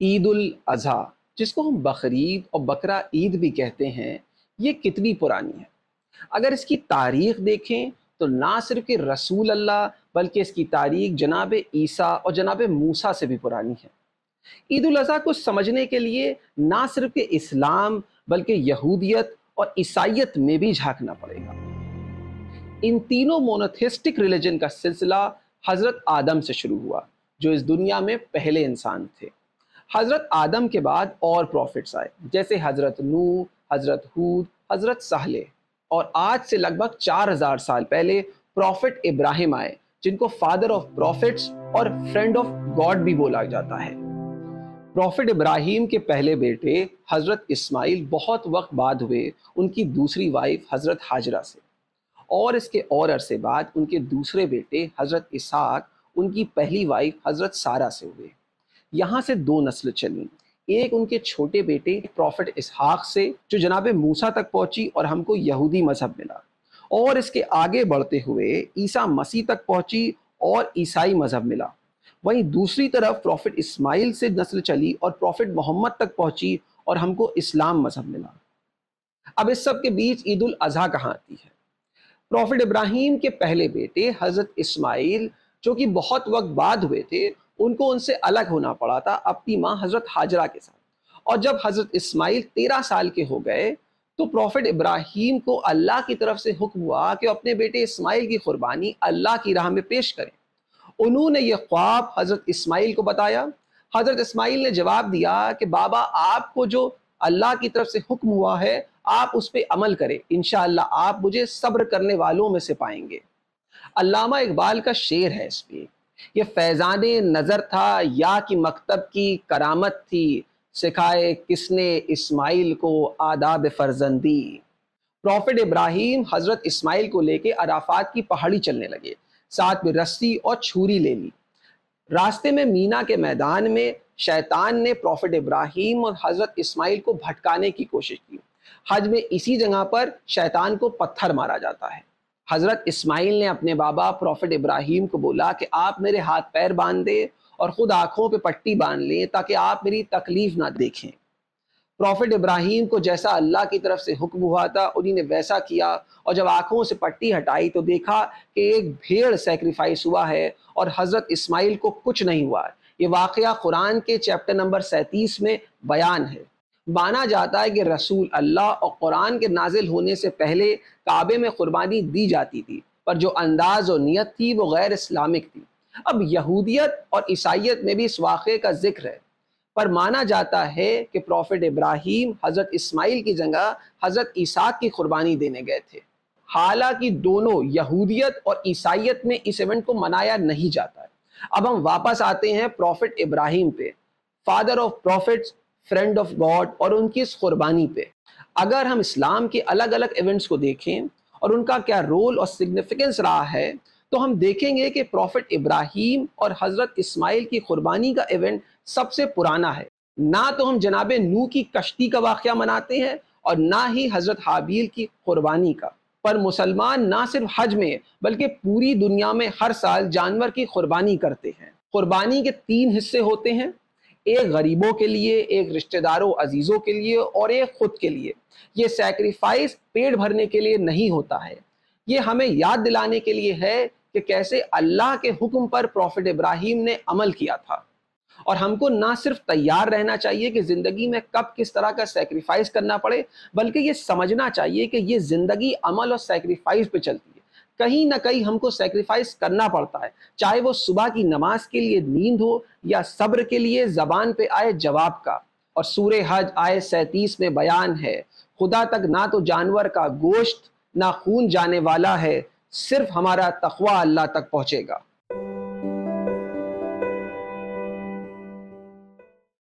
عید الاضحیٰ، جس کو ہم بقرعید اور بقرہ عید بھی کہتے ہیں، یہ کتنی پرانی ہے؟ اگر اس کی تاریخ دیکھیں تو نہ صرف کہ رسول اللہ بلکہ اس کی تاریخ جناب عیسیٰ اور جناب موسیٰ سے بھی پرانی ہے۔ عید الاضحیٰ کو سمجھنے کے لیے نہ صرف کہ اسلام بلکہ یہودیت اور عیسائیت میں بھی جھانکنا پڑے گا۔ ان تینوں مونوتھیسٹک ریلیجن کا سلسلہ حضرت آدم سے شروع ہوا، جو اس دنیا میں پہلے انسان تھے۔ حضرت آدم کے بعد اور پروفٹس آئے، جیسے حضرت نوح، حضرت ہود، حضرت صالح، اور آج سے لگ بھگ 4000 سال پہلے پروفٹ ابراہیم آئے، جن کو فادر آف پروفٹس اور فرینڈ آف گاڈ بھی بولا جاتا ہے۔ پروفٹ ابراہیم کے پہلے بیٹے حضرت اسماعیل بہت وقت بعد ہوئے ان کی دوسری وائف حضرت ہاجرہ سے، اور اس کے اور عرصے بعد ان کے دوسرے بیٹے حضرت اسحاق ان کی پہلی وائف حضرت سارہ سے ہوئے۔ یہاں سے دو نسل چلیں، ایک ان کے چھوٹے بیٹے پروفٹ اسحاق سے جو جناب موسیٰ تک پہنچی اور ہم کو یہودی مذہب ملا، اور اس کے آگے بڑھتے ہوئے عیسیٰ مسیح تک پہنچی اور عیسائی مذہب ملا۔ وہیں دوسری طرف پروفٹ اسماعیل سے نسل چلی اور پروفٹ محمد تک پہنچی اور ہم کو اسلام مذہب ملا۔ اب اس سب کے بیچ عید الاضحیٰ کہاں آتی ہے؟ پروفٹ ابراہیم کے پہلے بیٹے حضرت اسماعیل، جو کہ بہت وقت بعد ہوئے تھے، ان کو ان سے الگ ہونا پڑا تھا اپنی ماں حضرت ہاجرہ کے ساتھ، اور جب حضرت اسماعیل 13 سال کے ہو گئے تو پروفٹ ابراہیم کو اللہ کی طرف سے حکم ہوا کہ اپنے بیٹے اسماعیل کی قربانی اللہ کی راہ میں پیش کریں۔ انہوں نے یہ خواب حضرت اسماعیل کو بتایا۔ حضرت اسماعیل نے جواب دیا کہ بابا، آپ کو جو اللہ کی طرف سے حکم ہوا ہے آپ اس پہ عمل کریں، انشاءاللہ آپ مجھے صبر کرنے والوں میں سے پائیں گے۔ علامہ اقبال کا شعر ہے اس پہ، یہ فیضان نظر تھا یا کہ مکتب کی کرامت تھی، سکھائے کس نے اسماعیل کو آداب فرزندی۔ پروفٹ ابراہیم حضرت اسماعیل کو لے کے عرفات کی پہاڑی چلنے لگے، ساتھ میں رسی اور چھری لے لی۔ راستے میں مینا کے میدان میں شیطان نے پروفٹ ابراہیم اور حضرت اسماعیل کو بھٹکانے کی کوشش کی۔ حج میں اسی جگہ پر شیطان کو پتھر مارا جاتا ہے۔ حضرت اسماعیل نے اپنے بابا پروفٹ ابراہیم کو بولا کہ آپ میرے ہاتھ پیر باندھ دیں اور خود آنکھوں پہ پٹی باندھ لیں تاکہ آپ میری تکلیف نہ دیکھیں۔ پروفٹ ابراہیم کو جیسا اللہ کی طرف سے حکم ہوا تھا انہی نے ویسا کیا، اور جب آنکھوں سے پٹی ہٹائی تو دیکھا کہ ایک بھیڑ سیکریفائس ہوا ہے اور حضرت اسماعیل کو کچھ نہیں ہوا ہے۔ یہ واقعہ قرآن کے چیپٹر نمبر 37 میں بیان ہے۔ مانا جاتا ہے کہ رسول اللہ اور قرآن کے نازل ہونے سے پہلے کعبے میں قربانی دی جاتی تھی، پر جو انداز و نیت تھی وہ غیر اسلامک تھی۔ اب یہودیت اور عیسائیت میں بھی اس واقعے کا ذکر ہے، پر مانا جاتا ہے کہ پروفٹ ابراہیم حضرت اسماعیل کی جگہ حضرت عیسیٰ کی قربانی دینے گئے تھے۔ حالانکہ دونوں یہودیت اور عیسائیت میں اس ایونٹ کو منایا نہیں جاتا ہے۔ اب ہم واپس آتے ہیں پروفٹ ابراہیم پہ، father of prophets, friend of God, اور ان کی اس قربانی پہ۔ اگر ہم اسلام کے الگ الگ ایونٹس کو دیکھیں اور ان کا کیا رول اور سگنیفیکنس رہا ہے تو ہم دیکھیں گے کہ پروفٹ ابراہیم اور حضرت اسماعیل کی قربانی کا ایونٹ سب سے پرانا ہے۔ نہ تو ہم جناب نوح کی کشتی کا واقعہ مناتے ہیں اور نہ ہی حضرت حابیل کی قربانی کا، پر مسلمان نہ صرف حج میں بلکہ پوری دنیا میں ہر سال جانور کی قربانی کرتے ہیں۔ قربانی کے 3 حصے ہوتے ہیں، ایک غریبوں کے لیے، ایک رشتہ داروں عزیزوں کے لیے، اور ایک خود کے لیے۔ یہ سیکریفائس پیٹ بھرنے کے لیے نہیں ہوتا ہے، یہ ہمیں یاد دلانے کے لیے ہے کہ کیسے اللہ کے حکم پر پروفٹ ابراہیم نے عمل کیا تھا، اور ہم کو نہ صرف تیار رہنا چاہیے کہ زندگی میں کب کس طرح کا سیکریفائس کرنا پڑے، بلکہ یہ سمجھنا چاہیے کہ یہ زندگی عمل اور سیکریفائس پہ چلتی ہے۔ کہیں نہ کہیں ہم کو سیکریفائس کرنا پڑتا ہے، چاہے وہ صبح کی نماز کے لیے نیند ہو یا صبر کے لیے زبان پہ آئے جواب کا۔ اور سورہ حج آیت 37 میں بیان ہے، خدا تک نہ تو جانور کا گوشت نہ خون جانے والا ہے، صرف ہمارا تقوی اللہ تک پہنچے گا۔